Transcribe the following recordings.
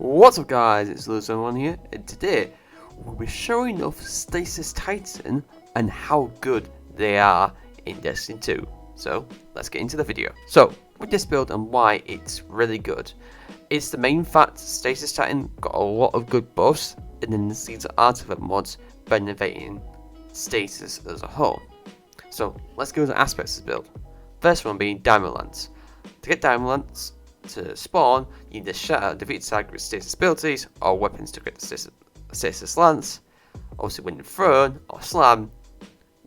What's up guys, it's Lewis1 here, and today we'll be showing off Stasis Titan and how good they are in Destiny 2. So, let's get into the video. So, with this build and why it's really good, it's the main fact Stasis Titan got a lot of good buffs, and then these artifact mods benefiting Stasis as a whole. So, let's go to aspects of the build. First one being Diamond Lance. To get Diamond Lance to spawn, you need to shatter, defeat target with stasis abilities or weapons to create the stasis lance. Obviously, when thrown or slam,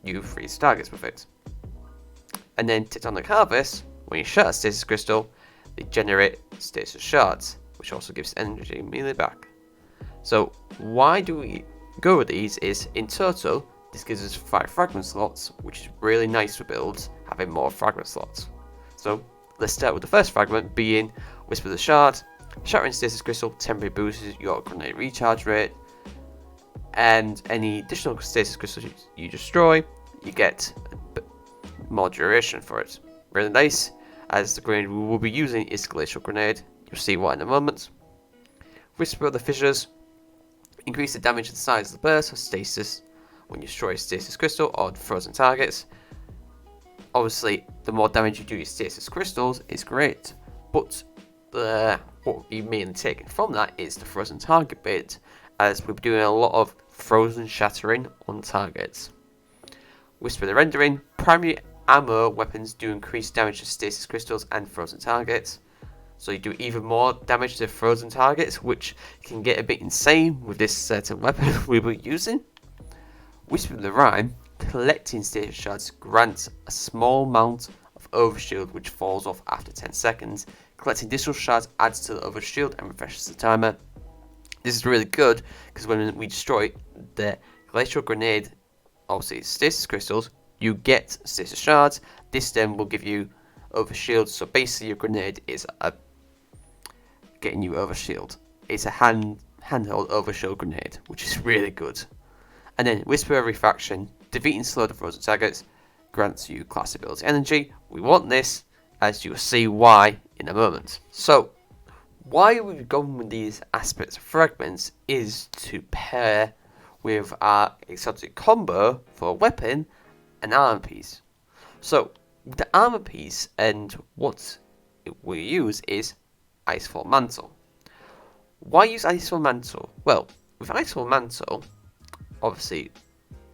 you freeze targets with it. And then Titanic Harvest, when you shatter stasis crystal, they generate stasis shards, which also gives energy immediately back. So, why do we go with these? Is in total, this gives us 5 fragment slots, which is really nice for builds having more fragment slots. So, let's start with the first fragment being Whisper the Shard. Shattering Stasis Crystal temporarily boosts your grenade recharge rate, and any additional Stasis Crystals you destroy, you get more duration for it. Really nice, as the grenade we will be using is Glacial Grenade. You'll see why in a moment. Whisper of the Fissures. Increase the damage and size of the burst of Stasis when you destroy a Stasis Crystal or frozen targets. Obviously, the more damage you do with stasis crystals is great, but what we mainly taken from that is the frozen target bit, as we're doing a lot of frozen shattering on targets. Whisper the Rendering. Primary ammo weapons do increase damage to stasis crystals and frozen targets, so you do even more damage to frozen targets, which can get a bit insane with this certain weapon we were using. Whisper the Rhyme. Collecting stasis shards grants a small amount of overshield which falls off after 10 seconds. Collecting additional shards adds to the overshield and refreshes the timer. This is really good because when we destroy the glacial grenade, obviously stasis crystals, you get stasis shards. This then will give you overshield, so basically your grenade is getting you overshield. It's a handheld overshield grenade, which is really good. And then Whisper of Refraction. Defeating slow to frozen targets grants you class ability energy. We want this, as you'll see why in a moment. So, why we've gone with these aspects of fragments is to pair with our exotic combo for a weapon and armor piece. So, with the armor piece and what we use is Icefall Mantle. Why use Icefall Mantle? Well, with Icefall Mantle, obviously,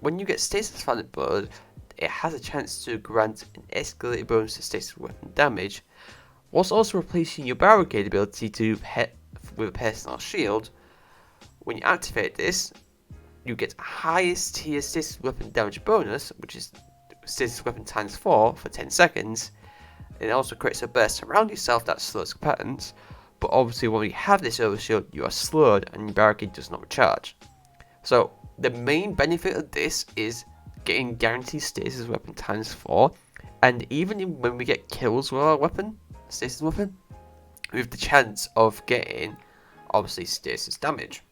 when you get Stasis Fragment Blood, it has a chance to grant an escalated bonus to Stasis weapon damage, whilst also replacing your Barricade ability with a personal shield. When you activate this, you get highest tier Stasis weapon damage bonus, which is Stasis weapon times 4 for 10 seconds. It also creates a burst around yourself that slows combatants, but obviously when you have this overshield, you are slowed and your Barricade does not recharge. So, the main benefit of this is getting guaranteed stasis weapon times 4, and even when we get kills with our weapon, stasis weapon, we have the chance of getting obviously stasis damage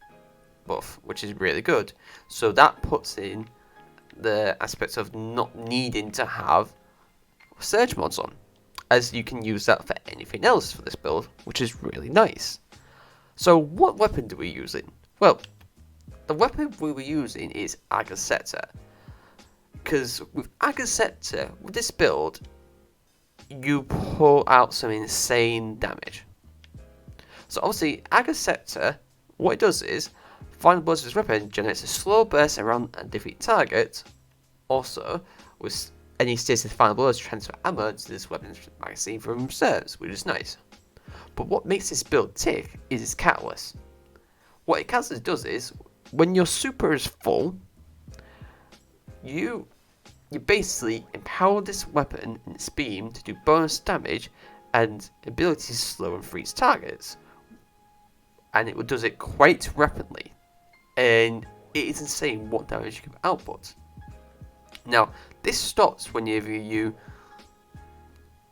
buff, which is really good. So that puts in the aspects of not needing to have surge mods on, as you can use that for anything else for this build, which is really nice. So what weapon do we use in? Well, the weapon we were using is Agaceptor, because with Agaceptor, with this build, you pull out some insane damage. So obviously, Agaceptor, what it does is, Final Blows of this weapon generates a slow burst around and defeat target. Also, with any stasis Final Blows, transfer ammo to this weapon's magazine from reserves, which is nice. But what makes this build tick is its catalyst. What its catalyst does is, when your super is full, you basically empower this weapon and its beam to do bonus damage and ability to slow and freeze targets. And it does it quite rapidly. And it is insane what damage you can output. Now, this stops whenever you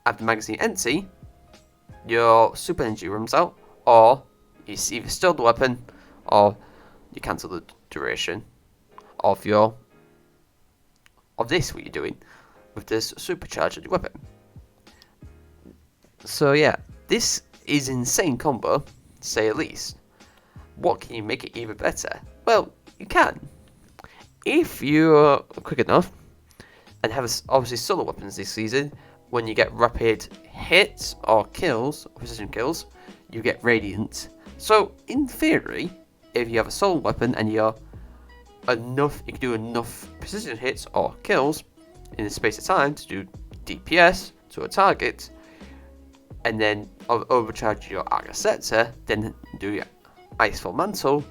have the magazine empty, your super energy runs out, or you either steal the weapon, or you cancel the duration of this what you're doing with this supercharge of your weapon. So yeah, this is insane combo, to say at least. what can you make it even better? Well, you can. If you're quick enough and have obviously solo weapons this season, when you get rapid hits or kills, or precision kills, you get radiant. So in theory, if you have a solo weapon and you can do enough precision hits or kills in a space of time to do DPS to a target, and then overcharge your Agasetzer, then do your Icefall Mantle,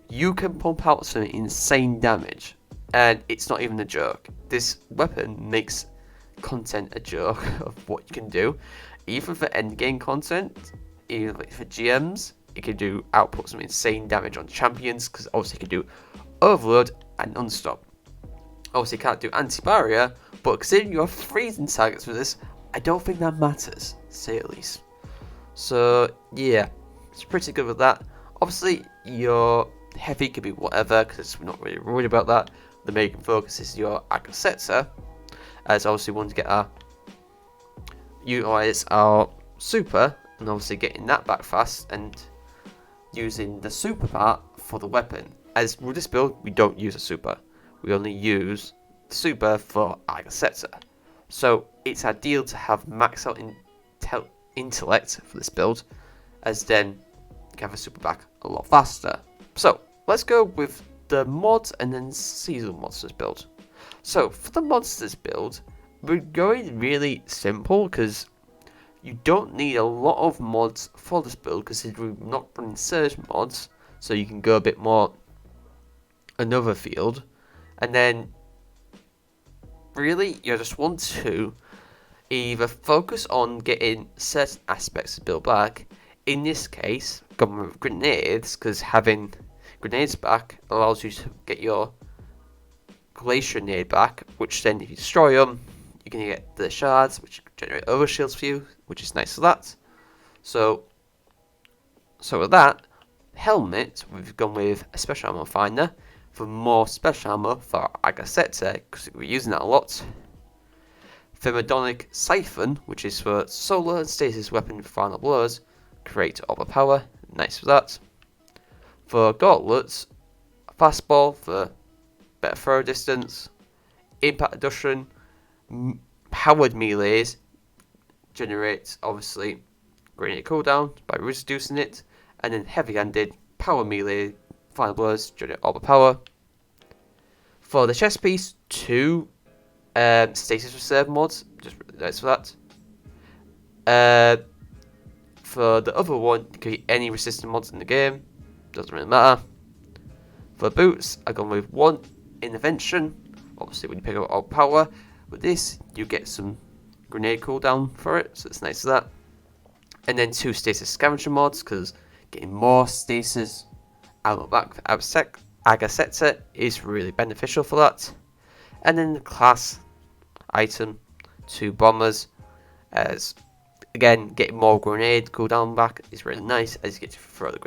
you can pump out some insane damage. And it's not even a joke. This weapon makes content a joke of what you can do. Even for endgame content, even for GMs, it can output some insane damage on champions, because obviously it can do Overload and Unstop. Obviously, you can't do anti-barrier, but considering you're freezing targets for this, I don't think that matters, to say at least. So, yeah, it's pretty good with that. Obviously, your heavy could be whatever, because we're not really worried about that. The main focus is your Agasetzer, as obviously we want to get utilize our super, and obviously getting that back fast, and using the super part for the weapon. As with this build, we don't use a super. We only use the super for Agasetzer. So it's ideal to have max out intellect for this build, as then you can have a super back a lot faster. So let's go with the mods and then seasonal monsters build. So for the monsters build, we're going really simple because you don't need a lot of mods for this build, considering we're not running surge mods, so you can go a bit more another field, and then really you just want to either focus on getting certain aspects of build back. In this case, going with grenades, because having grenades back allows you to get your glacier nade back, which then if you destroy them, you can get the shards, which generate overshields for you, which is nice for that. So with that helmet, we've gone with a special ammo finder for more special ammo for Agasetzer, because we're using that a lot. Thermodonic Siphon, which is for solar and stasis weapon for final blows, create overpower, nice for that. For gauntlets, fastball for better throw distance, impact reduction, powered melees generates obviously grenade cooldown by reducing it, and then heavy-handed power melee final blows generate overpower. For the chest piece, 2 stasis reserve mods, just really nice for that. For the other one, you can get any resistant mods in the game, doesn't really matter. For boots, I've gone with 1 intervention, obviously when you pick up all power. With this, you get some grenade cooldown for it, so it's nice for that. And then 2 stasis scavenger mods, because getting more stasis ammo back for Agasetzer is really beneficial for that. And then the class item, 2 bombers, as again getting more grenade cooldown back is really nice, as you get to throw the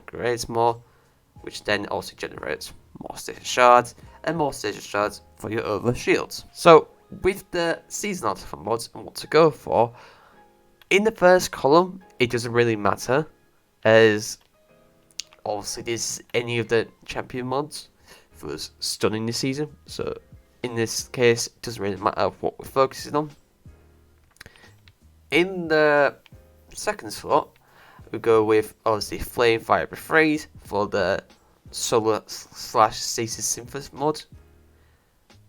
grenades more, which then also generates more stasis shards and more stasis shards for your other shields. So with the season artifact mods and what to go for, in the first column it doesn't really matter, as obviously there's any of the champion mods for us stunning this season, so in this case it doesn't really matter what we're focusing on. In the second slot we go with obviously Flame Fire Rephrase for the solar / stasis synthesis mod.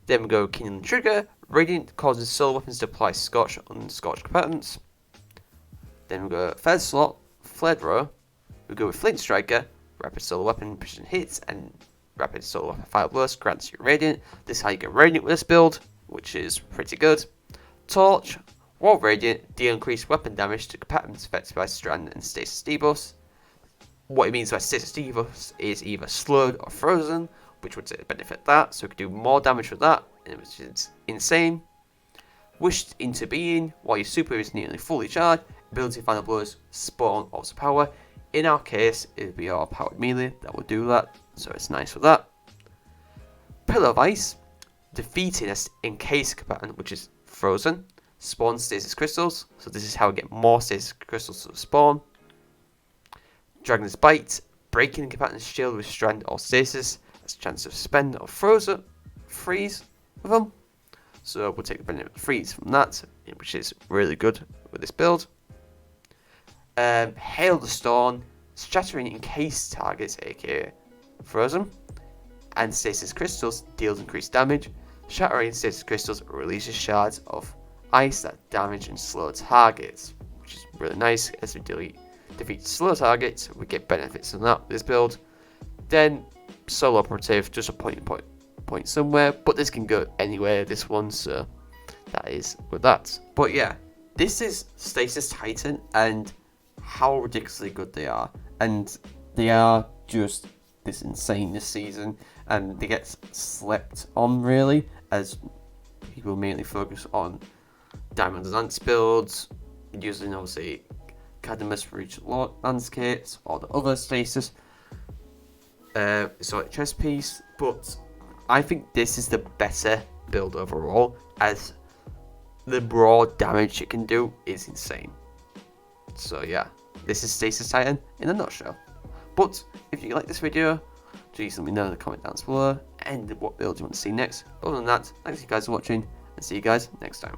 Then we go Kingdom Trigger, Radiant causes solar weapons to apply Scorch on Scorch combatants. Then we go third slot, Flare Thrower. We go with Flint Striker, rapid solar weapon precision hits and rapid solar weapon fire burst grants you Radiant. This is how you get Radiant with this build, which is pretty good. Torch, while Radiant, deal increased weapon damage to combatants affected by Strand and Stasis debuffs. What it means by Stasis debuffs is either slowed or frozen, which would benefit that, so we could do more damage with that, which is insane. Wished into being, while your super is nearly fully charged, ability final blows spawn also power. In our case, it would be our powered melee that will do that, so it's nice for that. Pillar of Ice, defeating an encased combatant which is frozen, spawn stasis crystals, so this is how we get more stasis crystals to spawn. Dragon's Bite, breaking combatant's shield with strand or stasis. That's a chance to suspend or freeze with them. So we'll take the benefit of freeze from that, which is really good with this build. Hail the Storm, shattering encased targets, aka frozen. And stasis crystals deals increased damage. Shattering stasis crystals releases shards of ice that damage and slow targets, which is really nice. As we defeat slow targets, we get benefits from that with this build. Then solo operative, just a point somewhere, but this can go anywhere, this one, so that is with that. But yeah, this is Stasis Titan and how ridiculously good they are, and they are just this insane this season, and they get slept on really, as people mainly focus on Diamond and Ants builds, using obviously Cadamus for each landscapes or the other Stasis exotic chest piece, but I think this is the better build overall, as the raw damage it can do is insane. So yeah, this is Stasis Titan in a nutshell. But if you like this video, please let me know in the comment down below and what build you want to see next. Other than that, thanks you guys for watching, and see you guys next time.